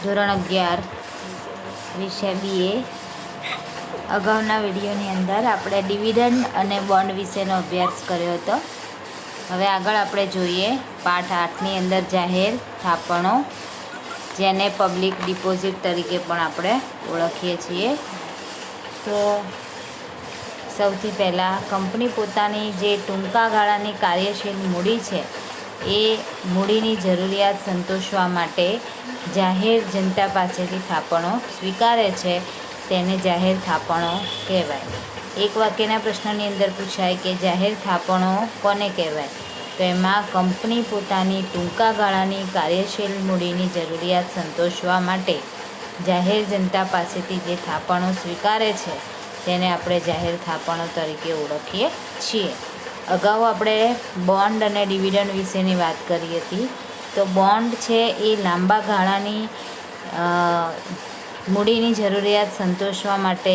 ધોરણ 11 વિષય BA. અગાઉના વિડીયોની અંદર આપણે ડિવિડન્ડ અને બોન્ડ વિશેનો અભ્યાસ કર્યો હતો. હવે આગળ આપણે જોઈએ પાઠ 8ની અંદર જાહેર થાપણો, જેને પબ્લિક ડિપોઝિટ તરીકે પણ આપણે ઓળખીએ છીએ. તો સૌથી પહેલાં કંપની પોતાની જે ટૂંકા ગાળાની કાર્યશીલ મૂડી છે એ મૂડીની જરૂરિયાત સંતોષવા માટે જાહેર જનતા પાસેથી થાપણો સ્વીકારે છે, તેને જાહેર થાપણો કહેવાય. એક વાક્યના પ્રશ્નની અંદર પૂછાય કે જાહેર થાપણો કોને કહેવાય, તો એમાં કંપની પોતાની ટૂંકા ગાળાની કાર્યશીલ મૂડીની જરૂરિયાત સંતોષવા માટે જાહેર જનતા પાસેથી જે થાપણો સ્વીકારે છે તેને આપણે જાહેર થાપણો તરીકે ઓળખીએ છીએ. અગાઉ આપણે બોન્ડ અને ડિવિડન્ડ વિશેની વાત કરી હતી. તો બોન્ડ છે એ લાંબા ગાળાની મૂડીની જરૂરિયાત સંતોષવા માટે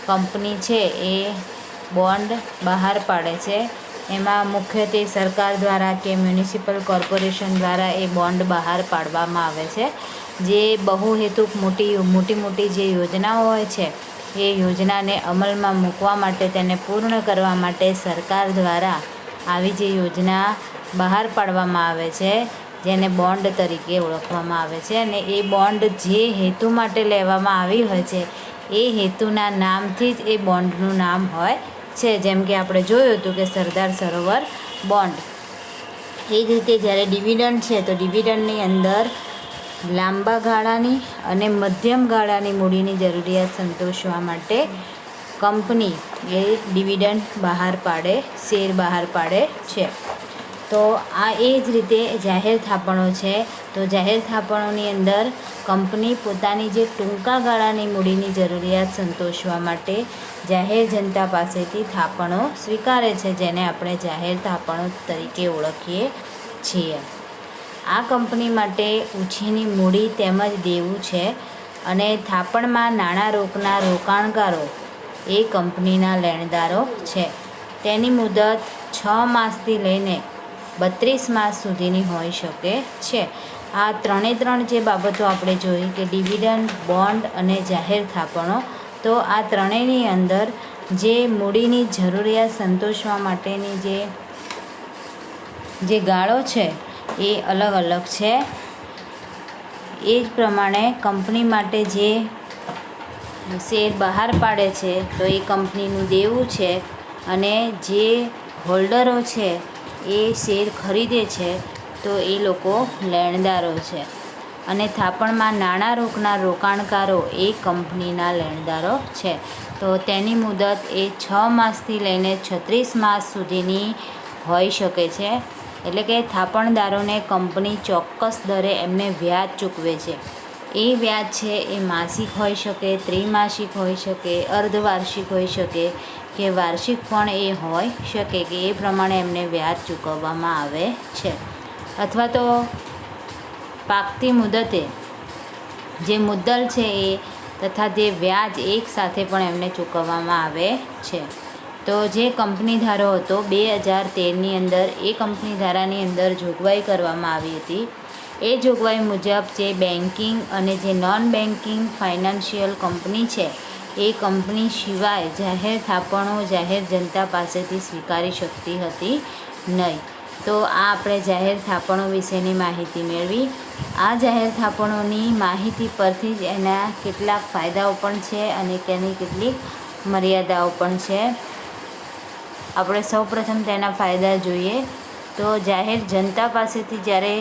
કંપની છે એ બોન્ડ બહાર પાડે છે. એમાં મુખ્યત્વે સરકાર દ્વારા કે મ્યુનિસિપલ કોર્પોરેશન દ્વારા એ બોન્ડ બહાર પાડવામાં આવે છે. જે બહુહેતુક મોટી જે યોજનાઓ હોય છે એ યોજનાને અમલમાં મૂકવા માટે, તેને પૂર્ણ કરવા માટે સરકાર દ્વારા આવી જે યોજના બહાર પાડવામાં આવે છે, જેને બોન્ડ તરીકે ઓળખવામાં આવે છે. અને એ બોન્ડ જે હેતુ માટે લેવામાં આવી હોય છે એ હેતુના નામથી જ એ બોન્ડનું નામ હોય છે. જેમ કે આપણે જોયું હતું કે સરદાર સરોવર બોન્ડ. એ જ રીતે જ્યારે ડિવિડન્ડ છે તો ડિવિડન્ડની અંદર લાંબા ગાળાની અને મધ્યમ ગાળાની મૂડીની જરૂરિયાત સંતોષવા માટે કંપની એ ડિવિડન્ડ બહાર પાડે, શેર બહાર પાડે છે. તો આ એ જ રીતે જાહેર થાપણો છે. તો જાહેર થાપણોની અંદર કંપની પોતાની જે ટૂંકા ગાળાની મૂડીની જરૂરિયાત સંતોષવા માટે જાહેર જનતા પાસેથી થાપણો સ્વીકારે છે, જેને આપણે જાહેર થાપણો તરીકે ઓળખીએ છીએ. આ કંપની માટે ઓછીની મૂડી તેમજ દેવું છે. અને થાપણમાં નાણાં રોકનાર રોકાણકારો એ કંપનીના લેણદારો છે. તેની મુદત 6 માસથી લઈને 32 માસ સુધીની હોઈ શકે છે. આ ત્રણ જે બાબતો આપણે જોઈ કે ડિવિડન્ડ, બોન્ડ અને જાહેર થાપણો, તો આ ત્રણેયની અંદર જે મૂડીની જરૂરિયાત સંતોષવા માટેની જે ગાળો છે એ અલગ અલગ છે. એ જ પ્રમાણે કંપની માટે જે શેર બહાર પાડે છે તો એ કંપનીનું દેવું છે, અને જે હોલ્ડરો છે એ શેર ખરીદે છે તો એ લોકો લેણદારો છે. અને થાપણમાં નાણાં રોકનાર રોકાણકારો એ કંપનીના લેણદારો છે. તો તેની મુદત એ 6 માસથી લઈને 36 માસ સુધીની હોઈ શકે છે. એટલે કે થાપણદારોને કંપની ચોક્કસ દરે એમને વ્યાજ ચૂકવે છે. એ વ્યાજ છે એ માસિક હોઈ શકે, ત્રિમાસિક હોઈ શકે, અર્ધવાર્ષિક હોઈ શકે કે વાર્ષિક પણ એ હોઈ શકે કે એ પ્રમાણે એમને વ્યાજ ચૂકવવામાં આવે છે. અથવા તો પાકતી મુદતે જે મુદ્દલ છે એ તથા જે વ્યાજ એક સાથે પણ એમને ચૂકવવામાં આવે છે. તો જે કંપની ધારો હતો 2013ની અંદર, એ કંપની ધારાની અંદર જોગવાઈ કરવામાં આવી હતી. એ જોગવાઈ મુજબ જે બેન્કિંગ અને જે નોન બેન્કિંગ ફાઇનાન્શિયલ કંપની છે એ કંપની સિવાય જાહેર થાપણો જાહેર જનતા પાસેથી સ્વીકારી શકતી હતી નહીં. તો આ આપણે જાહેર થાપણો વિશેની માહિતી મેળવી. આ જાહેર થાપણોની માહિતી પરથી જ એના કેટલાક ફાયદાઓ પણ છે અને તેની કેટલીક મર્યાદાઓ પણ છે. આપણે સૌપ્રથમ તેના ફાયદા જોઈએ. તો જાહેર જનતા પાસેથી જ્યારે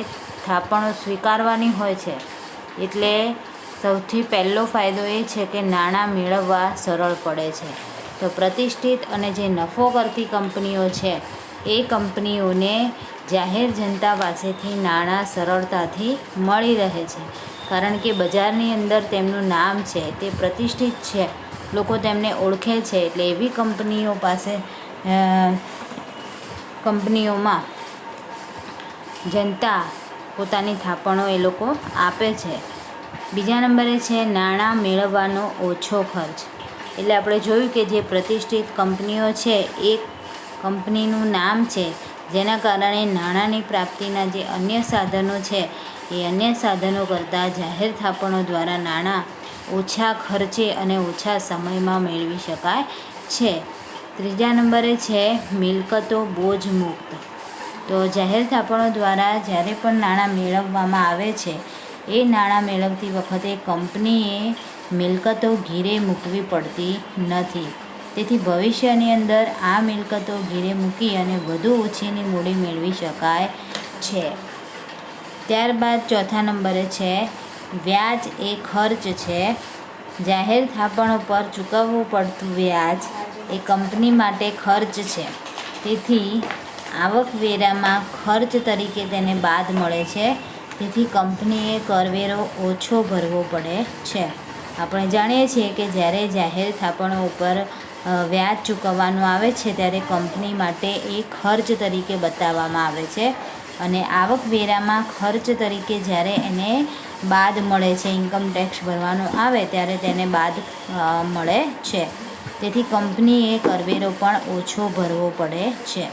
થાપણો સ્વીકારવાની હોય છે એટલે સૌથી પહેલો ફાયદો એ છે કે નાણાં મેળવવા સરળ પડે છે. તો પ્રતિષ્ઠિત અને જે નફો કરતી કંપનીઓ છે એ કંપનીઓને જાહેર જનતા પાસેથી નાણાં સરળતાથી મળી રહે છે. કારણ કે બજારની અંદર તેમનું નામ છે, તે પ્રતિષ્ઠિત છે, લોકો તેમને ઓળખે છે. એટલે એવી કંપનીઓમાં જનતા પોતાની થાપણો એ લોકો આપે છે. બીજા નંબરે છે નાણાં મેળવવાનો ઓછો ખર્ચ. એટલે આપણે જોયું કે જે પ્રતિષ્ઠિત કંપનીઓ છે એ કંપનીનું નામ છે જેના કારણે નાણાંની પ્રાપ્તિના જે અન્ય સાધનો છે એ અન્ય સાધનો કરતાં જાહેર થાપણો દ્વારા નાણાં ઓછા ખર્ચે અને ઓછા સમયમાં મેળવી શકાય છે. ત્રીજા નંબરે છે મિલકતો બોજ મુક્ત. તો જાહેર થાપણો દ્વારા જ્યારે પણ નાણાં મેળવવામાં આવે છે એ નાણાં મેળવતી વખતે કંપનીએ મિલકતો ગીરે મૂકવી પડતી નથી. તેથી ભવિષ્યની અંદર આ મિલકતો ગીરે મૂકી અને વધુ ઓછીની મૂડી મેળવી શકાય છે. ત્યારબાદ ચોથા નંબરે છે વ્યાજ એ ખર્ચ છે. જાહેર થાપણો પર ચૂકવવું પડતું વ્યાજ એ કંપની માટે ખર્ચ છે. તેથી આવકવેરામાં ખર્ચ તરીકે તેને બાદ મળે છે. તેથી કંપનીએ કરવેરો ઓછો ભરવો પડે છે. આપણે જાણીએ છીએ કે જ્યારે જાહેર થાપણો ઉપર વ્યાજ ચૂકવવાનું આવે છે ત્યારે કંપની માટે એ ખર્ચ તરીકે બતાવવામાં આવે છે અને આવકવેરામાં ખર્ચ તરીકે જ્યારે એને બાદ મળે છે, ઇન્કમ ટેક્સ ભરવાનો આવે ત્યારે તેને બાદ મળે છે. તેથી કંપનીએ કરવેરો પણ ઓછો ભરવો પડે છે.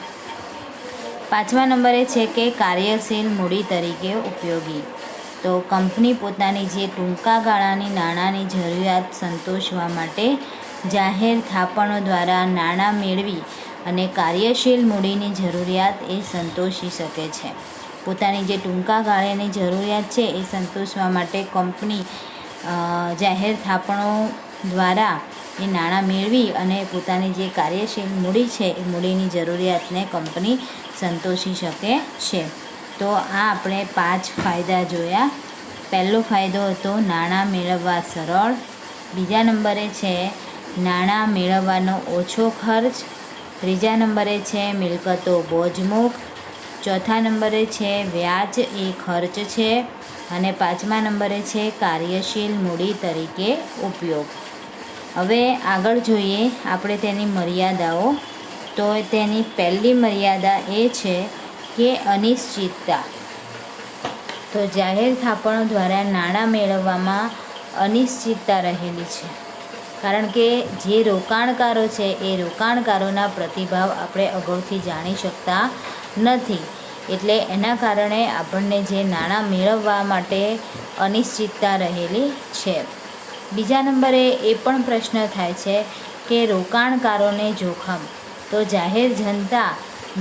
પાંચમા નંબરે છે કે કાર્યશીલ મૂડી તરીકે ઉપયોગી. તો કંપની પોતાની જે ટૂંકા ગાળાની નાણાંની જરૂરિયાત સંતોષવા માટે જાહેર થાપણો દ્વારા નાણાં મેળવી અને કાર્યશીલ મૂડીની જરૂરિયાત એ સંતોષી શકે છે. પોતાની જે ટૂંકા ગાળાની જરૂરિયાત છે એ સંતોષવા માટે કંપની જાહેર થાપણો દ્વારા એ નાણાં મેળવી અને પોતાની જે કાર્યશીલ મૂડી છે એ મૂડીની જરૂરિયાતને કંપની સંતોષી શકે છે. તો આ આપણે 5 ફાયદા જોયા. પહેલો ફાયદો હતો નાણાં મેળવવા સરળ. બીજા નંબરે છે નાણાં મેળવવાનો ઓછો ખર્ચ. ત્રીજા નંબરે છે મિલકતો બોજમુક્ત. ચોથા નંબરે છે વ્યાજ એ ખર્ચ છે. અને પાંચમા નંબરે છે કાર્યશીલ મૂડી તરીકે ઉપયોગ. હવે આગળ જોઈએ આપણે તેની મર્યાદાઓ. તો તેની પહેલી મર્યાદા એ છે કે અનિશ્ચિતતા. તો જાહેર થાપણો દ્વારા નાણાં મેળવવામાં અનિશ્ચિતતા રહેલી છે. કારણ કે જે રોકાણકારો છે એ રોકાણકારોના પ્રતિભાવ આપણે અગાઉથી જાણી શકતા નથી. એટલે એના કારણે આપણને જે નાણાં મેળવવા માટે અનિશ્ચિતતા રહેલી છે. બીજા નંબરે એ પણ પ્રશ્ન થાય છે કે રોકાણકારોને જોખમ. તો જાહેર જનતા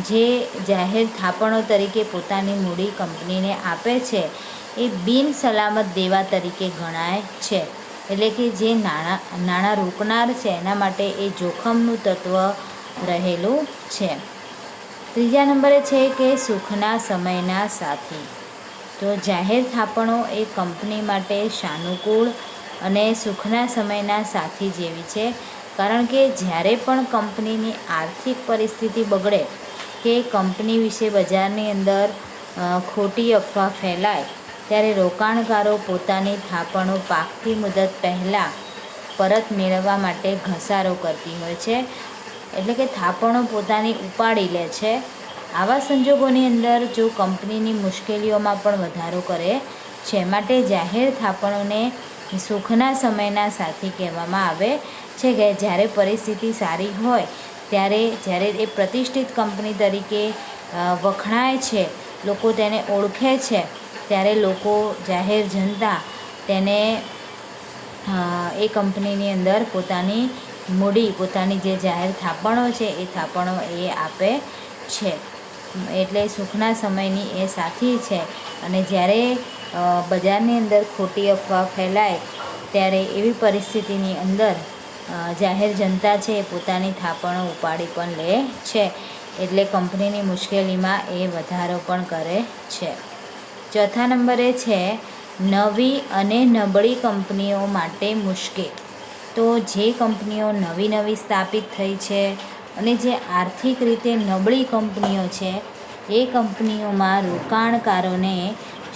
જે જાહેર થાપણો તરીકે પોતાની મૂડી કંપનીને આપે છે એ બિનસલામત દેવા તરીકે ગણાય છે. એટલે કે જે નાણાં રોકનાર છે એના માટે એ જોખમનું તત્વ રહેલું છે. ત્રીજા નંબરે છે કે સુખના સમયના સાથી. તો જાહેર થાપણો એ કંપની માટે સાનુકૂળ અને સુખના સમયના સાથી જેવી છે. કારણ કે જ્યારે પણ કંપનીની આર્થિક પરિસ્થિતિ બગડે કે કંપની વિશે બજારની અંદર ખોટી અફવા ફેલાય ત્યારે રોકાણકારો પોતાની થાપણો પાકતી મુદત પહેલાં પરત મેળવવા માટે ઘસારો કરતી હોય છે. એટલે કે થાપણો પોતાની ઉપાડી લે છે. આવા સંજોગોની અંદર જો કંપનીની મુશ્કેલીઓમાં પણ વધારો કરે છે. માટે જાહેર થાપણોને સુખના સમયના સાથી કહેવામાં આવે છે કે જ્યારે પરિસ્થિતિ સારી હોય ત્યારે જ્યારે એ પ્રતિષ્ઠિત કંપની તરીકે વખણાય છે, લોકો તેને ઓળખે છે, ત્યારે લોકો જાહેર જનતા તેને એ કંપનીની અંદર પોતાની મૂડી, પોતાની જે જાહેર થાપણો છે એ થાપણો એ આપે છે. એટલે સુખના સમયની એ સાથી છે. અને જ્યારે બજારની અંદર ખોટી અફવા ફેલાય ત્યારે એવી પરિસ્થિતિની અંદર જાહેર જનતા છે એ પોતાની થાપણો ઉપાડી પણ લે છે. એટલે કંપનીની મુશ્કેલીમાં એ વધારો પણ કરે છે. ચોથા નંબરે છે નવી અને નબળી કંપનીઓ માટે મુશ્કેલ. તો જે કંપનીઓ નવી સ્થાપિત થઈ છે અને જે આર્થિક રીતે નબળી કંપનીઓ છે એ કંપનીઓમાં રોકાણકારોને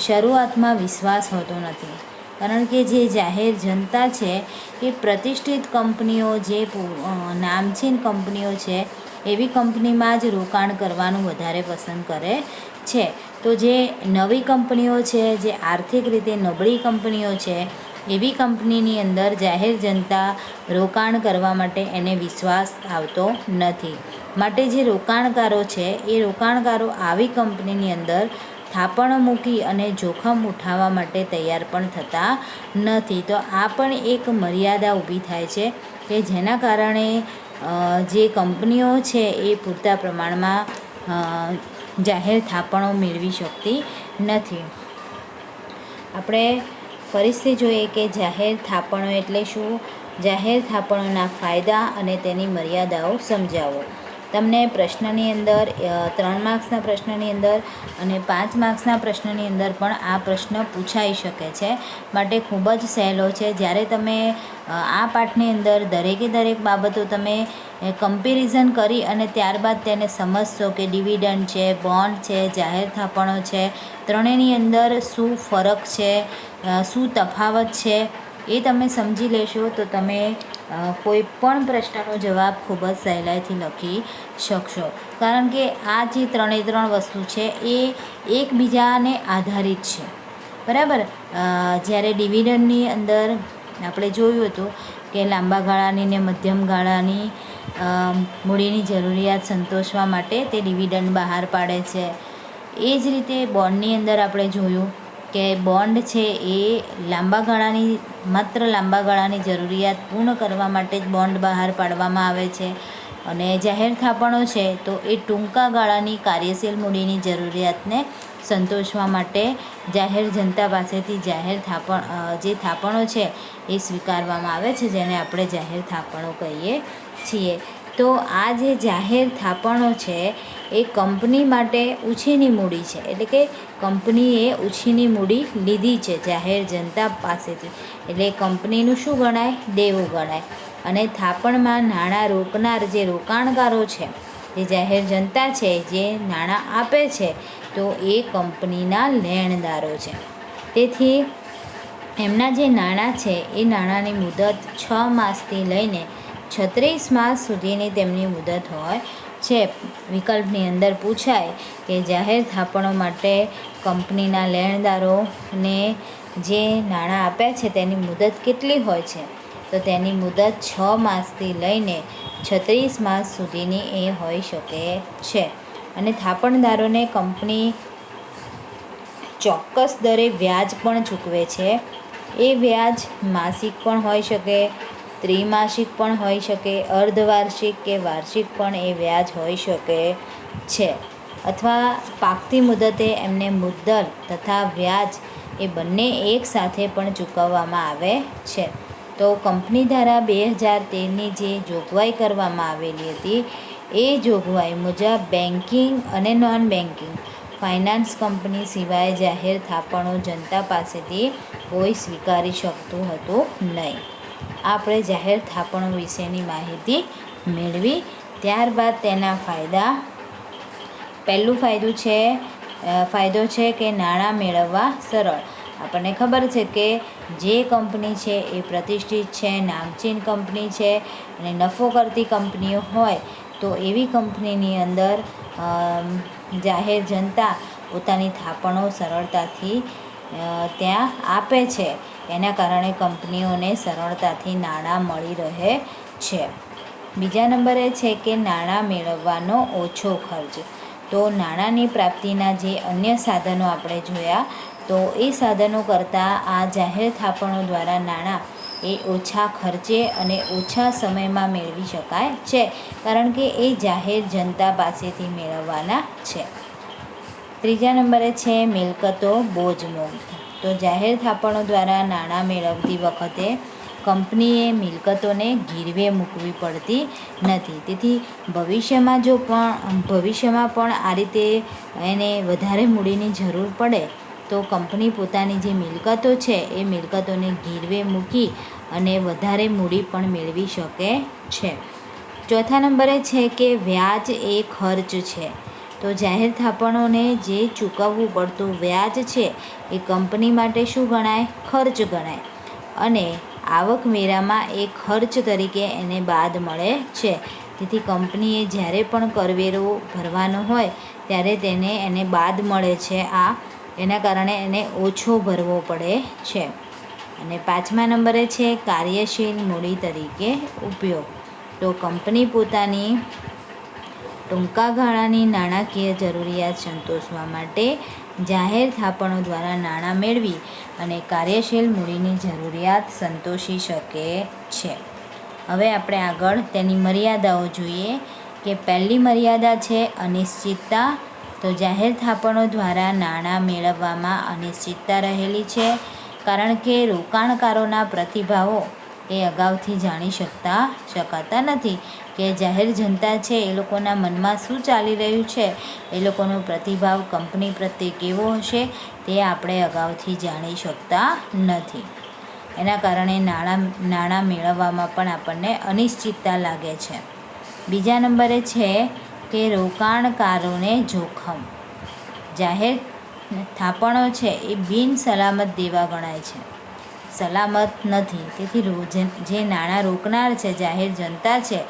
શરૂઆતમાં વિશ્વાસ હોતો નથી. કારણ કે જે જાહેર જનતા છે એ પ્રતિષ્ઠિત કંપનીઓ, જે નામચીન કંપનીઓ છે એવી કંપનીમાં જ રોકાણ કરવાનું વધારે પસંદ કરે છે. તો જે નવી કંપનીઓ છે, જે આર્થિક રીતે નબળી કંપનીઓ છે એવી કંપનીની અંદર જાહેર જનતા રોકાણ કરવા માટે એને વિશ્વાસ આવતો નથી. માટે જે રોકાણકારો છે એ રોકાણકારો આવી કંપનીની અંદર થાપણો મૂકી અને જોખમ ઉઠાવવા માટે તૈયાર પણ થતા નથી. તો આ પણ એક મર્યાદા ઊભી થાય છે કે જેના કારણે જે કંપનીઓ છે એ પૂરતા પ્રમાણમાં જાહેર થાપણો મેળવી શકતી નથી. આપણે ફરીથી જોઈએ કે જાહેર થાપણો એટલે શું. જાહેર થાપણોના ફાયદા અને તેની મર્યાદાઓ સમજાવો. તમને પ્રશ્નની અંદર 3 માર્ક્સના પ્રશ્નની અંદર અને 5 માર્ક્સના પ્રશ્નની અંદર પણ આ પ્રશ્ન પૂછાઈ શકે છે. માટે ખૂબ જ સહેલો છે. જ્યારે તમે આ પાઠની અંદર દરેકે દરેક બાબતો તમે કમ્પેરિઝન કરી અને ત્યારબાદ તેને સમજશો કે ડિવિડન્ડ છે, બોન્ડ છે, જાહેર થાપણો છે, ત્રણેયની અંદર શું ફરક છે, શું તફાવત છે, એ તમે સમજી લેશો તો તમે કોઈ પણ પ્રશ્નનો જવાબ ખૂબ જ સહેલાઈથી લખી શકશો. કારણ કે આ જે ત્રણ વસ્તુ છે એ એકબીજાને આધારિત છે. બરાબર. જ્યારે ડિવિડન્ડની અંદર આપણે જોયું હતું કે લાંબા ગાળાની ને મધ્યમ ગાળાની મૂડીની જરૂરિયાત સંતોષવા માટે તે ડિવિડન્ડ બહાર પાડે છે. એ જ રીતે બોન્ડની અંદર આપણે જોયું કે બોન્ડ છે એ માત્ર લાંબા ગાળાની જરૂરિયાત પૂર્ણ કરવા માટે જ બોન્ડ બહાર પાડવામાં આવે છે. અને જાહેર થાપણો છે તો એ ટૂંકા ગાળાની કાર્યશીલ મૂડીની જરૂરિયાતને સંતોષવા માટે જાહેર જનતા પાસેથી જે થાપણો છે એ સ્વીકારવામાં આવે છે, જેને આપણે જાહેર થાપણો કહીએ છીએ. તો આ જે જાહેર થાપણો છે એ કંપની માટે ઉછીની મૂડી છે. એટલે કે કંપનીએ ઉછીની મૂડી લીધી છે જાહેર જનતા પાસેથી, એટલે કંપનીનું શું ગણાય? દેવું ગણાય. અને થાપણમાં નાણાં રોકનાર જે રોકાણકારો છે, જે જાહેર જનતા છે, જે નાણાં આપે છે, તો એ કંપનીના લેણદારો છે. તેથી એમના જે નાણાં છે એ નાણાંની મુદત 6 માસથી લઈને 36 માસ સુધીની તેમની મુદત હોય છે. વિકલ્પની અંદર પૂછાય કે જાહેર થાપણો માટે કંપનીના લેણદારોને જે નાણાં આપ્યા છે તેની મુદત કેટલી હોય છે? તો તેની મુદત 6 માસથી લઈને 36 માસ સુધીની એ હોઈ શકે છે. અને થાપણદારોને કંપની ચોક્કસ દરે વ્યાજ પણ ચૂકવે છે. એ વ્યાજ માસિક પણ હોઈ શકે, ત્રિમાસિક પણ હોઈ શકે, અર્ધવાર્ષિક કે વાર્ષિક પણ એ વ્યાજ હોઈ શકે છે. અથવા પાકતી મુદતે એમને મુદ્દલ તથા વ્યાજ એ બંને એકસાથે પણ ચૂકવવામાં આવે છે. તો કંપની ધારા 2013ની જે જોગવાઈ કરવામાં આવેલી હતી એ જોગવાઈ મુજબ બેન્કિંગ અને નોન બેન્કિંગ ફાઇનાન્સ કંપની સિવાય જાહેર થાપણો જનતા પાસેથી કોઈ સ્વીકારી શકતું હતું નહીં. આપણે જાહેર થાપણો વિશેની માહિતી મેળવી. ત્યારબાદ તેના ફાયદા. પહેલું ફાયદો છે કે નાણાં મેળવવા સરળ. આપણને ખબર છે કે જે કંપની છે એ પ્રતિષ્ઠિત છે, નામચીન કંપની છે અને નફો કરતી કંપનીઓ હોય તો એવી કંપનીની અંદર જાહેર જનતા પોતાની થાપણો સરળતાથી ત્યાં આપે છે. એના કારણે કંપનીઓને સરળતાથી નાણાં મળી રહે છે. બીજા નંબરે છે કે નાણાં મેળવવાનો ઓછો ખર્ચ. તો નાણાંની પ્રાપ્તિના જે અન્ય સાધનો આપણે જોયા તો એ સાધનો કરતાં આ જાહેર થાપણો દ્વારા નાણાં એ ઓછા ખર્ચે અને ઓછા સમયમાં મેળવી શકાય છે, કારણ કે એ જાહેર જનતા પાસેથી મેળવવાના છે. ત્રીજા નંબરે છે મિલકતો બોજમુક્ત. તો જાહેર થાપણો દ્વારા નાણાં મેળવતી વખતે કંપનીએ મિલકતોને ગીરવે મૂકવી પડતી નથી. તેથી ભવિષ્યમાં પણ આ રીતે એને વધારે મૂડીની જરૂર પડે તો કંપની પોતાની જે મિલકતો છે એ મિલકતોને ગીરવે મૂકી અને વધારે મૂડી પણ મેળવી શકે છે. ચોથા નંબરે છે કે વ્યાજ એ ખર્ચ છે. તો જાહેર થાપણોને જે ચૂકવવું પડતું વ્યાજ છે એ કંપની માટે શું ગણાય? ખર્ચ ગણાય. અને આવકવેરામાં એ ખર્ચ તરીકે એને બાદ મળે છે. તેથી કંપનીએ જ્યારે પણ કરવેરો ભરવાનો હોય ત્યારે એને બાદ મળે છે. એના કારણે એને ઓછો ભરવો પડે છે. અને પાંચમા નંબરે છે કાર્યશીલ મૂડી તરીકે ઉપયોગ. તો કંપની પોતાની ટૂંકા ગાળાની નાણાકીય જરૂરિયાત સંતોષવા માટે જાહેર થાપણો દ્વારા નાણાં મેળવી અને કાર્યશીલ મૂડીની જરૂરિયાત સંતોષી શકે છે. હવે આપણે આગળ તેની મર્યાદાઓ જોઈએ કે પહેલી મર્યાદા છે અનિશ્ચિતતા. તો જાહેર થાપણો દ્વારા નાણાં મેળવવામાં અનિશ્ચિતતા રહેલી છે, કારણ કે રોકાણકારોના પ્રતિભાવો એ અગાઉથી જાણી શકાતા નથી કે જાહેર જનતા છે એ લોકોના મનમાં શું ચાલી રહ્યું છે, એ લોકોનો પ્રતિભાવ કંપની પ્રત્યે કેવો હશે તે આપણે અગાઉથી જાણી શકતા નથી. એના કારણે નાણાં મેળવવામાં પણ આપણને અનિશ્ચિતતા લાગે છે. બીજા નંબરે છે કે રોકાણકારોને જોખમ. જાહેર થાપણો છે એ બિન સલામત દેવા ગણાય છે, સલામત નથી. તેથી જે નાણાં રોકનાર છે, જાહેર જનતા છે,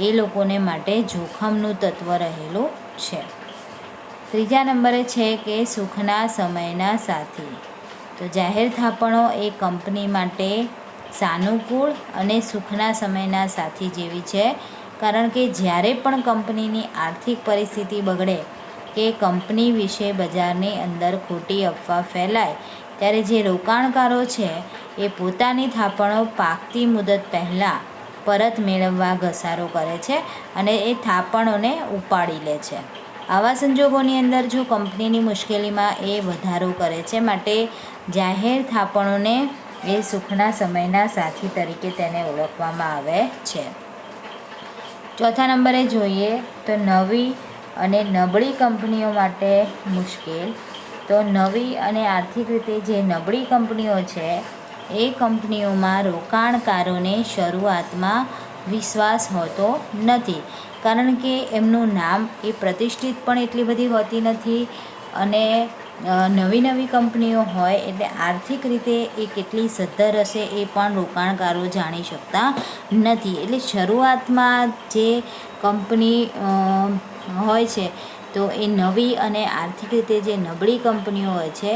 એ લોકોને માટે જોખમનું તત્વ રહેલું છે. ત્રીજા નંબરે છે કે સુખના સમયના સાથી. તો જાહેર થાપણો એ કંપની માટે સાનુકૂળ અને સુખના સમયના સાથી જેવી છે, કારણ કે જ્યારે પણ કંપનીની આર્થિક પરિસ્થિતિ બગડે કે કંપની વિશે બજારની અંદર ખોટી અફવા ફેલાય, ત્યારે જે રોકાણકારો છે એ પોતાની થાપણો પાકતી મુદત પહેલાં પરત મેળવવા ઘસારો કરે છે અને એ થાપણોને ઉપાડી લે છે. આવા સંજોગોની અંદર જો કંપનીની મુશ્કેલીમાં એ વધારો કરે છે, માટે જાહેર થાપણોને એ સુખના સમયના સાથી તરીકે તેને ઓળખવામાં આવે છે. ચોથા નંબરે જોઈએ તો નવી અને નબળી કંપનીઓ માટે મુશ્કેલ. તો નવી અને આર્થિક રીતે જે નબળી કંપનીઓ છે એ કંપનીઓમાં રોકાણકારોને શરૂઆતમાં વિશ્વાસ હોતો નથી, કારણ કે એમનું નામ એ પ્રતિષ્ઠિત પણ એટલી બધી હોતી નથી અને નવી કંપનીઓ હોય એટલે આર્થિક રીતે એ કેટલી સદ્ધર હશે એ પણ રોકાણકારો જાણી શકતા નથી. એટલે શરૂઆતમાં જે કંપની હોય છે તો એ નવી અને આર્થિક રીતે જે નબળી કંપનીઓ હોય છે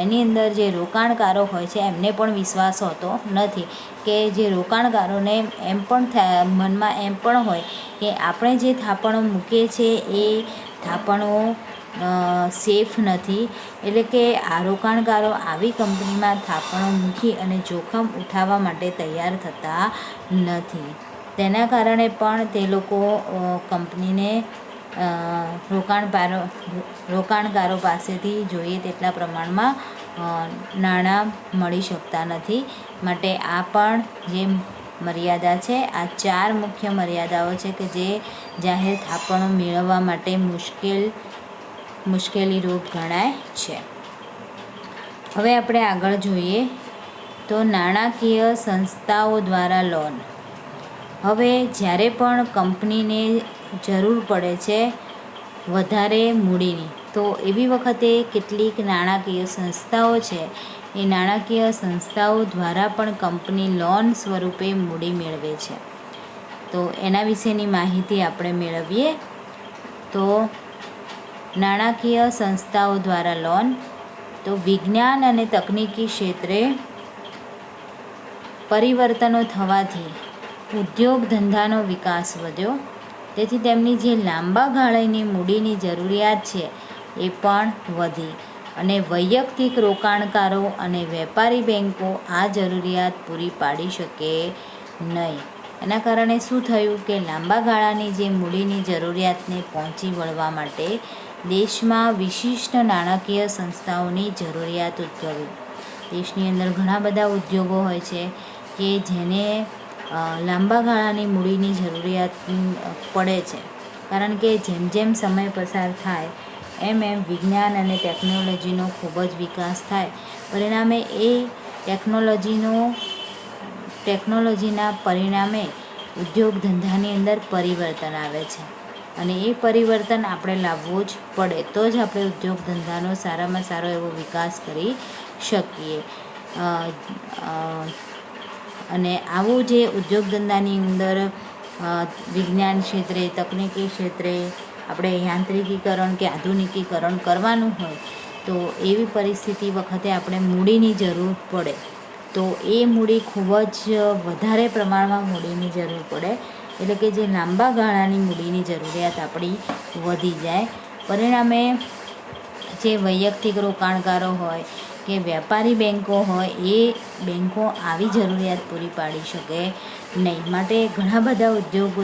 એની અંદર જે રોકાણકારો હોય છે એમને પણ વિશ્વાસ હોતો નથી, કે જે રોકાણકારોને એમ પણ મનમાં એમ પણ હોય કે આપણે જે થાપણો મૂકીએ છીએ એ થાપણો સેફ નથી. એટલે કે આ રોકાણકારો આવી કંપનીમાં થાપણો મૂકી અને જોખમ ઉઠાવવા માટે તૈયાર થતા નથી. તેના કારણે પણ તે લોકો કંપનીને રોકાણકારો પાસેથી જોઈએ તેટલા પ્રમાણમાં નાણાં મળી શકતા નથી. માટે આ પણ જે મર્યાદા છે, આ 4 મુખ્ય મર્યાદાઓ છે કે જે જાહેર થાપણો મેળવવા માટે મુશ્કેલીરૂપ ગણાય છે. હવે આપણે આગળ જોઈએ તો નાણાકીય સંસ્થાઓ દ્વારા લોન. હવે જ્યારે પણ કંપનીને જરૂર પડે છે વધારે મૂડીની, તો એવી વખતે કેટલીક નાણાકીય સંસ્થાઓ છે એ નાણાકીય સંસ્થાઓ દ્વારા પણ કંપની લોન સ્વરૂપે મૂડી મેળવે છે. તો એના વિશેની માહિતી આપણે મેળવીએ. તો નાણાકીય સંસ્થાઓ દ્વારા લોન. તો વિજ્ઞાન અને તકનીકી ક્ષેત્રે પરિવર્તનો થવાથી ઉદ્યોગ ધંધાનો વિકાસ વધ્યો, તેથી તેમની જે લાંબા ગાળાની મૂડીની જરૂરિયાત છે એ પણ વધી અને વૈયક્તિક રોકાણકારો અને વેપારી બેન્કો આ જરૂરિયાત પૂરી પાડી શકે નહીં. એના કારણે શું થયું કે લાંબા ગાળાની જે મૂડીની જરૂરિયાતને પહોંચી વળવા માટે દેશમાં વિશિષ્ટ નાણાકીય સંસ્થાઓની જરૂરિયાત ઉદ્ભવી. દેશની અંદર ઘણા બધા ઉદ્યોગો હોય છે કે જેને લાંબા ગાળાની મૂડીની જરૂરિયાત પડે છે, કારણ કે જેમ જેમ સમય પસાર થાય એમ વિજ્ઞાન અને ટેકનોલોજીનો ખૂબ જ વિકાસ થાય, પરિણામે એ ટેકનોલોજીના પરિણામે ઉદ્યોગ ધંધાની અંદર પરિવર્તન આવે છે અને એ પરિવર્તન આપણે લાવવું જ પડે, તો જ આપણે ઉદ્યોગ ધંધાનો સારામાં સારો એવો વિકાસ કરી શકીએ. અને આવું જે ઉદ્યોગ ધંધાની અંદર વિજ્ઞાન ક્ષેત્રે, તકનીકી ક્ષેત્રે આપણે યાંત્રિકીકરણ કે આધુનિકીકરણ કરવાનું હોય તો એવી પરિસ્થિતિ વખતે આપણે મૂડીની જરૂર પડે. તો એ મૂડી ખૂબ જ વધારે પ્રમાણમાં મૂડીની જરૂર પડે એટલે કે જે લાંબા ગાળાની મૂડીની જરૂરિયાત આપણી વધી જાય. પરિણામે જે વૈયક્તિક રોકાણકારો હોય કે વેપારી બેન્કો હોય એ બેન્કો આવી જરૂરિયાત પૂરી પાડી શકે નહીં. માટે ઘણા બધા ઉદ્યોગો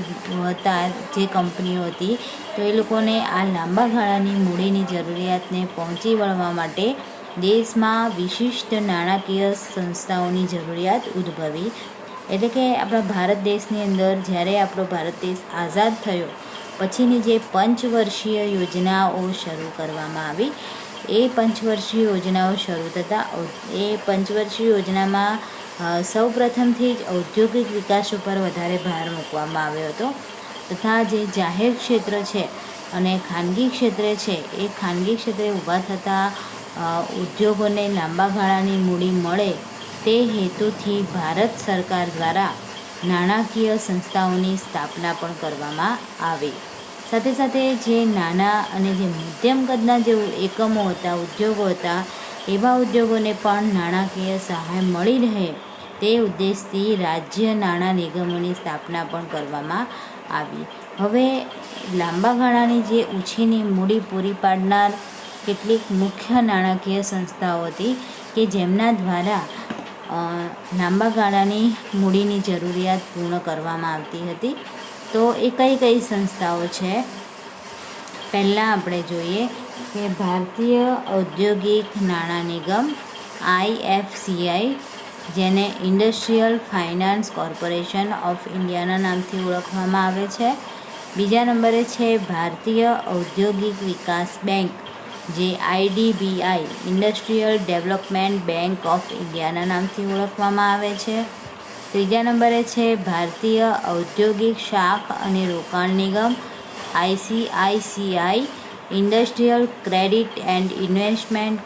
હતા, જે કંપનીઓ હતી, તો એ લોકોને આ લાંબા ગાળાની મૂડીની જરૂરિયાતને પહોંચી વળવા માટે દેશમાં વિશિષ્ટ નાણાકીય સંસ્થાઓની જરૂરિયાત ઉદ્ભવી. એટલે કે આપણા ભારત દેશની અંદર જ્યારે આપણો ભારત દેશ આઝાદ થયો પછીની જે પંચવર્ષીય યોજનાઓ શરૂ કરવામાં આવી, એ પંચવર્ષીય યોજનાઓ શરૂ થતાં એ પંચવર્ષીય યોજનામાં સૌપ્રથમથી જ ઔદ્યોગિક વિકાસ ઉપર વધારે ભાર મૂકવામાં આવ્યો હતો, તથા જે જાહેર ક્ષેત્ર છે અને ખાનગી ક્ષેત્રે છે, એ ખાનગી ક્ષેત્રે ઊભા થતા ઉદ્યોગોને લાંબા ગાળાની મૂડી મળે તે હેતુથી ભારત સરકાર દ્વારા નાણાકીય સંસ્થાઓની સ્થાપના પણ કરવામાં આવી. સાથે સાથે જે નાના અને જે મધ્યમ કદના જે એકમો હતા, ઉદ્યોગો હતા, એવા ઉદ્યોગોને પણ નાણાકીય સહાય મળી રહે તે ઉદ્દેશથી રાજ્ય નાણાં નિગમોની સ્થાપના પણ કરવામાં આવી. હવે લાંબા ગાળાની જે ઓછીની મૂડી પૂરી પાડનાર કેટલીક મુખ્ય નાણાકીય સંસ્થાઓ હતી કે જેમના દ્વારા લાંબા ગાળાની મૂડીની જરૂરિયાત પૂર્ણ કરવામાં આવતી હતી. તો એ કઈ કઈ સંસ્થાઓ છે? પહેલાં આપણે જોઈએ કે ભારતીય ઔદ્યોગિક નાણાં નિગમ IFCI, જેને ઇન્ડસ્ટ્રીયલ ફાઇનાન્સ કોર્પોરેશન ઓફ ઇન્ડિયાના નામથી ઓળખવામાં આવે છે. બીજા નંબરે છે ભારતીય ઔદ્યોગિક વિકાસ બેંક, જે IDBI, industrial development bank of ઇન્ડિયાના નામથી ઓળખવામાં આવે છે. ત્રીજા નંબરે છે ભારતીય ઔદ્યોગિક શાખ અને રોકાણ નિગમ ICICI, industrial credit and investment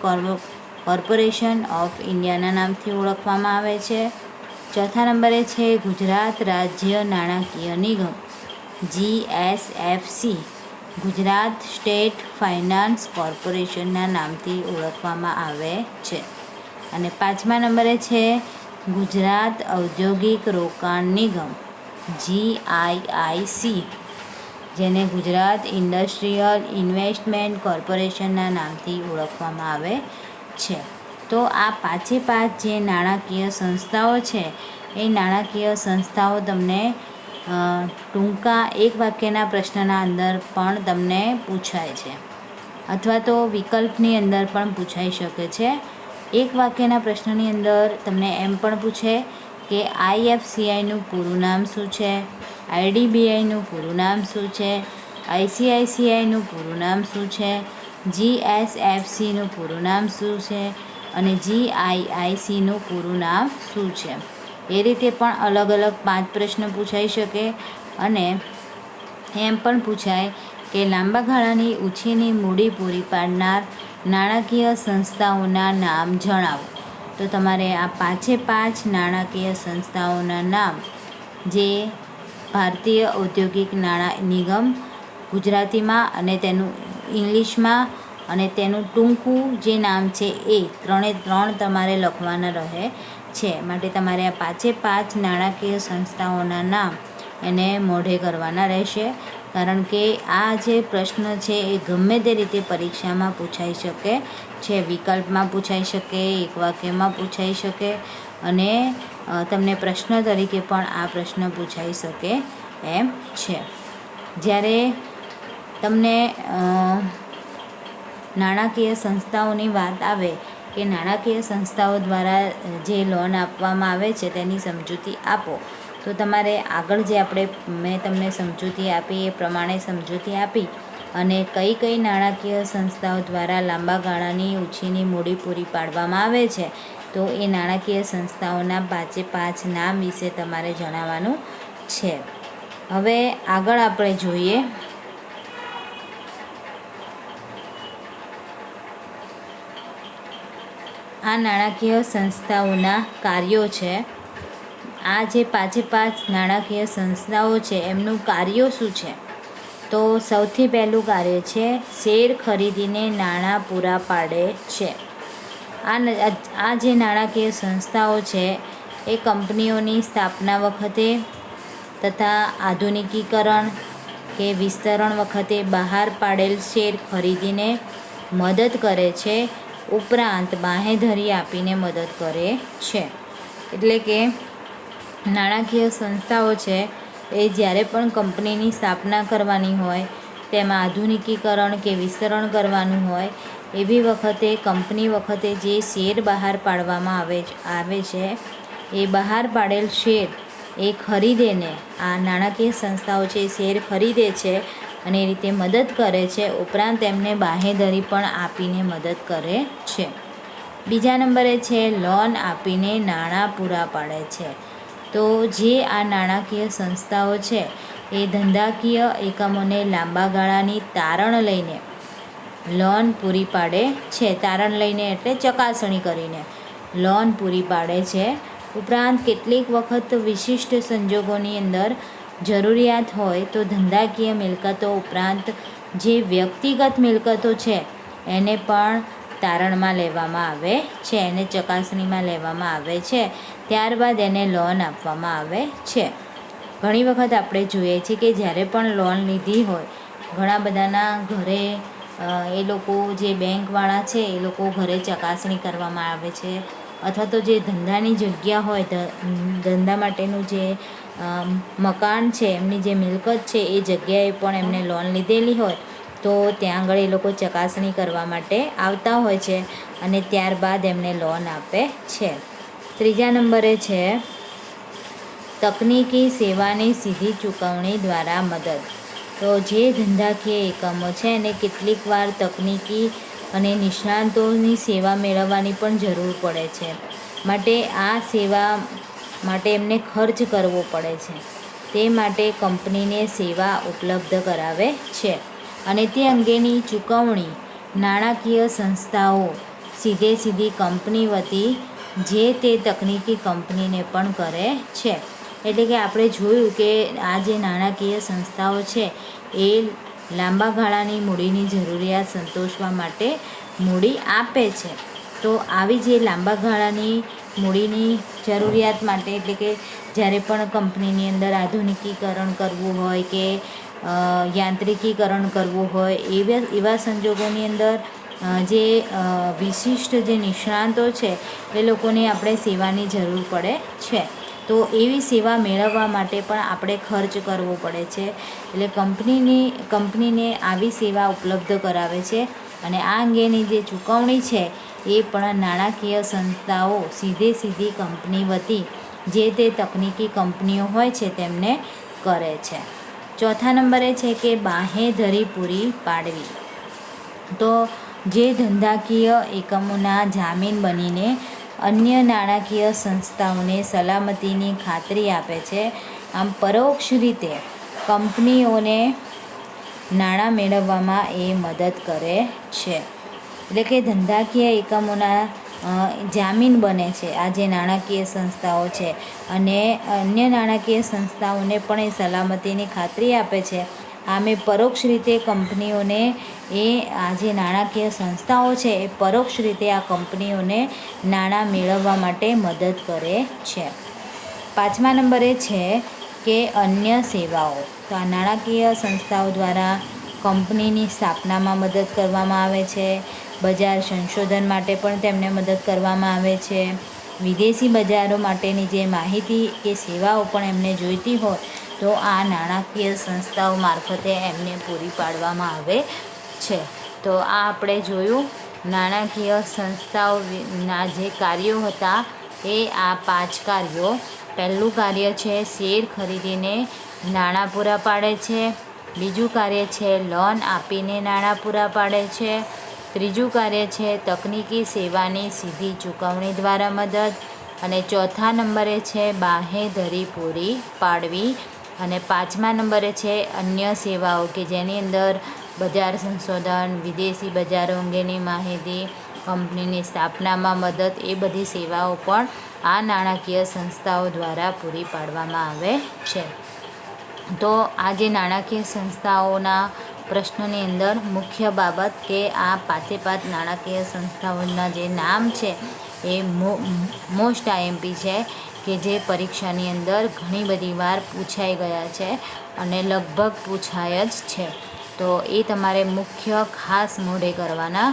corporation of ઇન્ડિયાના નામથી ઓળખવામાં આવે છે. ચોથા નંબરે છે ગુજરાત રાજ્ય નાણાકીય નિગમ GSFC, ગુજરાત સ્ટેટ ફાઇનાન્સ કોર્પોરેશનના નામથી ઓળખવામાં આવે છે. અને પાંચમા નંબરે છે ગુજરાત ઔદ્યોગિક રોકાણ નિગમ GIIC, જેને ગુજરાત ઇન્ડસ્ટ્રીયલ ઇન્વેસ્ટમેન્ટ કોર્પોરેશનના નામથી ઓળખવામાં આવે છે. તો આ પાંચે પાંચ જે નાણાકીય સંસ્થાઓ છે, એ નાણાકીય સંસ્થાઓ તમને ટૂંકા એક વાક્યના પ્રશ્નના અંદર પણ તમને પૂછાય છે, અથવા તો વિકલ્પની અંદર પણ પૂછાઈ શકે છે. એક વાક્યના પ્રશ્નની અંદર તમને એમ પણ પૂછે કે IFCIનું પૂરું નામ શું છે, IDBIનું પૂરું નામ શું છે, ICICIનું પૂરું નામ શું છે, GSFCનું પૂરું નામ શું છે અને GIICનું પૂરું નામ શું છે. એ રીતે પણ અલગ અલગ 5 પ્રશ્ન પૂછાઈ શકે. અને એમ પણ પૂછાય કે લાંબા ગાળાની ઓછીની મૂડી પૂરી પાડનાર નાણાકીય સંસ્થાઓના નામ જણાવો. તો તમારે આ પાંચે પાંચ નાણાકીય સંસ્થાઓના નામ, જે ભારતીય ઔદ્યોગિક નાણાં નિગમ ગુજરાતીમાં અને તેનું ઇંગ્લિશમાં અને તેનું ટૂંકું જે નામ છે એ 3 તમારે લખવાના રહે છે. માટે તમારે આ પાંચે પાંચ નાણાકીય સંસ્થાઓના નામ એને મોઢે કરવાના રહેશે. કારણ કે આ જે પ્રશ્ન છે એ ગમે તે રીતે પરીક્ષામાં પૂછાઈ શકે છે, વિકલ્પમાં પૂછાઈ શકે, એક વાક્યમાં પૂછાઈ શકે અને તમને પ્રશ્ન તરીકે પણ આ પ્રશ્ન પૂછાઈ શકે એમ છે. જ્યારે તમને નાણાકીય સંસ્થાઓની વાત આવે કે નાણાકીય સંસ્થાઓ દ્વારા જે લોન આપવામાં આવે છે તેની સમજૂતી આપો, તો તમારે આગળ જે મેં તમને સમજૂતી આપી એ પ્રમાણે સમજૂતી આપી અને કઈ કઈ નાણાકીય સંસ્થાઓ દ્વારા લાંબા ગાળાની ઓછીની મૂડી પૂરી પાડવામાં આવે છે, તો એ નાણાકીય સંસ્થાઓના પાંચે પાંચ નામ વિશે તમારે જણાવવાનું છે. હવે આગળ આપણે જોઈએ આ નાણાકીય સંસ્થાઓના કાર્યો છે. આ જે પાંચે પાંચ નાણાકીય સંસ્થાઓ છે એમનું કાર્યો શું છે? તો સૌથી પહેલું કાર્ય છે શેર ખરીદીને નાણાં પૂરા પાડે છે. આ જે નાણાકીય સંસ્થાઓ છે એ કંપનીઓની સ્થાપના વખતે તથા આધુનિકીકરણ કે વિસ્તરણ વખતે બહાર પાડેલ શેર ખરીદીને મદદ કરે છે, ઉપરાંત બાંહેધરી આપીને મદદ કરે છે. એટલે કે નાણાકીય સંસ્થાઓ છે એ જ્યારે પણ કંપનીની સ્થાપના કરવાની હોય, તેમાં આધુનિકીકરણ કે વિસ્તરણ કરવાનું હોય, એવી વખતે કંપની વખતે જે શેર બહાર પાડવામાં આવે છે એ બહાર પાડેલ શેર એ ખરીદેને આ નાણાકીય સંસ્થાઓ છે શેર ખરીદે છે અને એ રીતે મદદ કરે છે, ઉપરાંત એમને બાંહેધરી પણ આપીને મદદ કરે છે. બીજા નંબરે છે લોન આપીને નાણાં પૂરા પાડે છે. તો જે આ નાણાકીય સંસ્થાઓ છે એ ધંધાકીય એકમોને લાંબા ગાળાની તારણ લઈને લોન પૂરી પાડે છે. તારણ લઈને એટલે ચકાસણી કરીને લોન પૂરી પાડે છે. ઉપરાંત કેટલીક વખત વિશિષ્ટ સંજોગોની અંદર જરૂરિયાત હોય તો ધંધાકીય મિલકતો ઉપરાંત જે વ્યક્તિગત મિલકતો છે એને પણ તારણમાં લેવામાં આવે છે, એને ચકાસણીમાં લેવામાં આવે છે, ત્યારબાદ એને લોન આપવામાં આવે છે. ઘણી વખત આપણે જોઈએ છીએ કે જ્યારે પણ લોન લીધી હોય, ઘણા બધાના ઘરે એ લોકો જે બેંકવાળા છે એ લોકો ઘરે ચકાસણી કરવામાં આવે છે, અથવા તો જે ધંધાની જગ્યા હોય, ધંધા માટેનું જે મકાન છે, એમની જે મિલકત છે એ જગ્યાએ પણ એમને લોન લીધેલી હોય તો ત્યાં આગળ એ લોકો ચકાસણી કરવા માટે આવતા હોય છે અને ત્યારબાદ એમને લોન આપે છે. ત્રીજા નંબરે છે તકનીકી સેવાની સીધી ચૂકવણી દ્વારા મદદ. તો જે ધંધાકીય એકમો છે એને કેટલીક વાર તકનીકી અને નિષ્ણાતોની સેવા મેળવવાની પણ જરૂર પડે છે, માટે આ સેવા માટે એમને ખર્ચ કરવો પડે છે. તે માટે કંપનીને સેવા ઉપલબ્ધ કરાવે છે અને તે અંગેની ચૂકવણી નાણાકીય સંસ્થાઓ સીધી કંપની વતી જે તે તકનીકી કંપનીને પણ કરે છે. એટલે કે આપણે જોયું કે આ જે નાણાકીય સંસ્થાઓ છે એ લાંબા ગાળાની મૂડીની જરૂરિયાત સંતોષવા માટે મૂડી આપે છે. તો આવી જે લાંબા ગાળાની મૂડીની જરૂરિયાત માટે, એટલે કે જ્યારે પણ કંપનીની અંદર આધુનિકીકરણ કરવું હોય કે યાંત્રિકીકરણ કરવું હોય, એવા સંજોગોની અંદર જે વિશિષ્ટ જે નિષ્ણાતો છે એ લોકોની આપણે સેવાની જરૂર પડે છે. તો એવી સેવા મેળવવા માટે પણ આપણે ખર્ચ કરવો પડે છે. એટલે કંપનીને આવી સેવા ઉપલબ્ધ કરાવે છે અને આ અંગેની જે ચૂકવણી છે એ પણ નાણાકીય સંસ્થાઓ સીધી કંપની વતી જે તે તકનીકી કંપનીઓ હોય છે તેમને કરે છે. ચોથા નંબરે છે કે બાંહેધરી પૂરી પાડવી. તો જે ધંધાકીય એકમોના જામીન બનીને અન્ય નાણાકીય સંસ્થાઓને સલામતીની ખાતરી આપે છે. આમ પરોક્ષ રીતે કંપનીઓને નાણાં મેળવવામાં એ મદદ કરે છે. એટલે કે ધંધાકીય એકમોના જામીન બને છે આ જે નાણાકીય સંસ્થાઓ છે, અને અન્ય નાણાકીય સંસ્થાઓને પણ એ સલામતીની ખાતરી આપે છે. આમે પરોક્ષ રીતે કંપનીઓને આ જે નાણાકીય સંસ્થાઓ છે એ પરોક્ષ રીતે આ કંપનીઓને નાણાં મેળવવા માટે મદદ કરે છે. પાંચમા નંબરે છે કે અન્ય સેવાઓ. તો આ નાણાકીય સંસ્થાઓ દ્વારા કંપનીની સ્થાપનામાં મદદ કરવામાં આવે છે, બજાર સંશોધન માટે પણ તેમને મદદ કરવામાં આવે છે, વિદેશી બજારો માટેની જે માહિતી કે સેવાઓ પણ એમને જોઈતી હોય તો આ નાણાકીય સંસ્થાઓ મારફતે એમને પૂરી પાડવામાં આવે છે. તો આ આપણે જોયું નાણાકીય સંસ્થાઓના જે કાર્યો હતા એ આ 5 કાર્યો. પહેલું કાર્ય છે શેર ખરીદીને નાણાં પૂરા પાડે છે. બીજું કાર્ય છે લોન આપીને નાણાં પૂરા પાડે છે. ત્રીજું કાર્ય છે તકનીકી સેવાની સીધી ચૂકવણી દ્વારા મદદ. અને ચોથા નંબરે છે બાંહેધરી પૂરી પાડવી. અને પાંચમા નંબરે છે અન્ય સેવાઓ કે જેની અંદર બજાર સંશોધન, વિદેશી બજારો અંગેની માહિતી, કંપનીની સ્થાપનામાં મદદ, એ બધી સેવાઓ પણ આ નાણાકીય સંસ્થાઓ દ્વારા પૂરી પાડવામાં આવે છે. તો આ જે નાણાકીય સંસ્થાઓના પ્રશ્નની અંદર મુખ્ય બાબત કે આ 5 નાણાકીય સંસ્થાઓના જે નામ છે એ મોસ્ટ IMP છે કે જે પરીક્ષાની અંદર ઘણી બધી વાર પૂછાઈ ગયા છે અને લગભગ પૂછાય જ છે. તો એ તમારે મુખ્ય ખાસ મોઢે કરવાના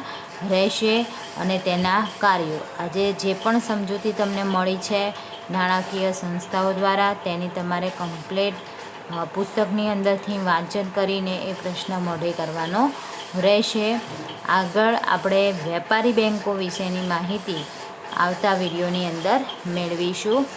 રહેશે. અને તેના કાર્યો, આજે જે પણ સમજૂતી તમને મળી છે નાણાકીય સંસ્થાઓ દ્વારા, તેની તમારે કમ્પ્લેટ પુસ્તકની અંદરથી વાંચન કરીને એ પ્રશ્ન મોઢે કરવાનો રહેશે. આગળ આપણે વેપારી બેન્કો વિશેની માહિતી આવતા વિડીયોની અંદર મેળવીશું.